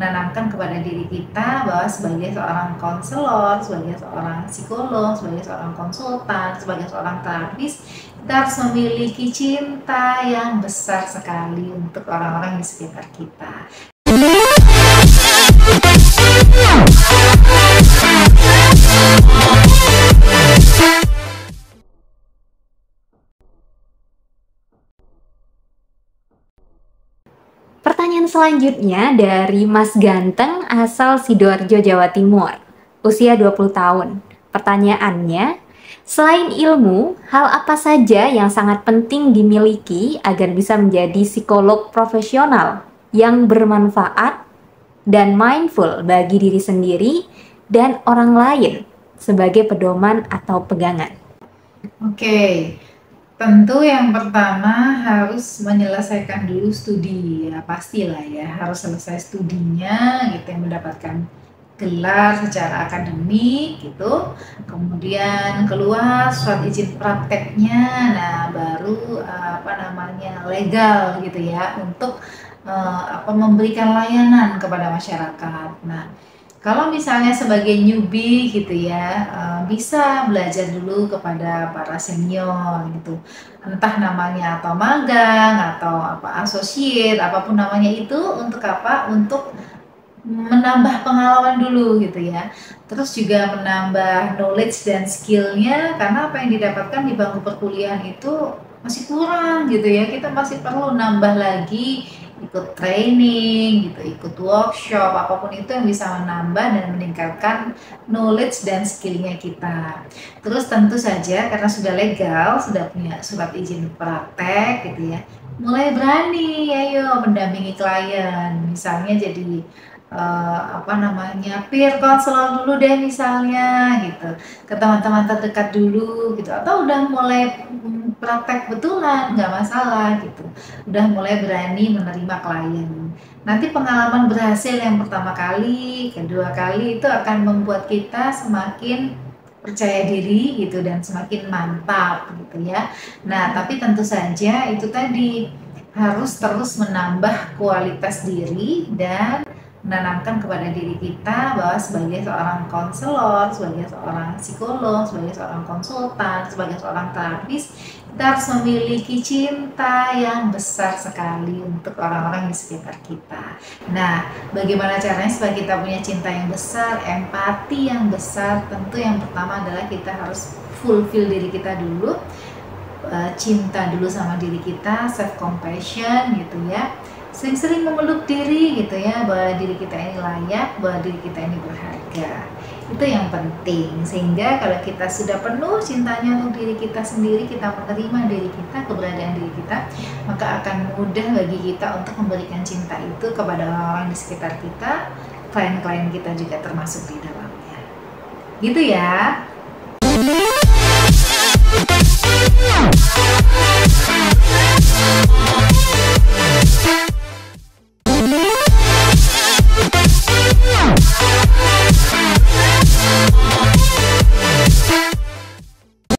menanamkan kepada diri kita bahwa sebagai seorang konselor, sebagai seorang psikolog, sebagai seorang konsultan, sebagai seorang terapis, kita harus memiliki cinta yang besar sekali untuk orang-orang di sekitar kita. Pertanyaan selanjutnya dari Mas Ganteng asal Sidoarjo, Jawa Timur. Usia 20 tahun. Pertanyaannya, selain ilmu, hal apa saja yang sangat penting dimiliki agar bisa menjadi psikolog profesional yang bermanfaat dan mindful bagi diri sendiri dan orang lain sebagai pedoman atau pegangan? Oke. Tentu yang pertama harus menyelesaikan dulu studi, ya pastilah ya, harus selesai studinya gitu, yang mendapatkan gelar secara akademik gitu, kemudian keluar surat izin prakteknya, nah baru legal gitu ya untuk memberikan layanan kepada masyarakat. Nah, kalau misalnya sebagai newbie gitu ya, bisa belajar dulu kepada para senior gitu. Entah namanya atau magang atau associate, apapun namanya itu untuk apa? Untuk menambah pengalaman dulu gitu ya. Terus juga menambah knowledge dan skill-nya karena apa yang didapatkan di bangku perkuliahan itu masih kurang gitu ya. Kita masih perlu nambah lagi, ikut training gitu, ikut workshop, apapun itu yang bisa menambah dan meningkatkan knowledge dan skill-nya kita. Terus tentu saja karena sudah legal, sudah punya surat izin praktek gitu ya, mulai berani ayo mendampingi klien. Misalnya jadi peer counselor dulu deh misalnya gitu, ke teman-teman terdekat dulu gitu, atau udah mulai praktek betulan nggak masalah gitu, udah mulai berani menerima klien. Nanti pengalaman berhasil yang pertama kali, kedua kali itu akan membuat kita semakin percaya diri gitu dan semakin mantap gitu ya. Nah, tapi tentu saja itu tadi harus terus menambah kualitas diri dan menanamkan kepada diri kita bahwa sebagai seorang konselor, sebagai seorang psikolog, sebagai seorang konsultan, sebagai seorang terapis, kita harus memiliki cinta yang besar sekali untuk orang-orang di sekitar kita. Nah, bagaimana caranya supaya kita punya cinta yang besar, empati yang besar? Tentu yang pertama adalah kita harus fulfill diri kita dulu, cinta dulu sama diri kita, self compassion gitu ya. Sering-sering memeluk diri gitu ya, bahwa diri kita ini layak, bahwa diri kita ini berharga. Itu yang penting, sehingga kalau kita sudah penuh cintanya untuk diri kita sendiri, kita menerima diri kita, keberadaan diri kita, maka akan mudah bagi kita untuk memberikan cinta itu kepada orang-orang di sekitar kita, klien-klien kita juga termasuk di dalamnya. Gitu ya.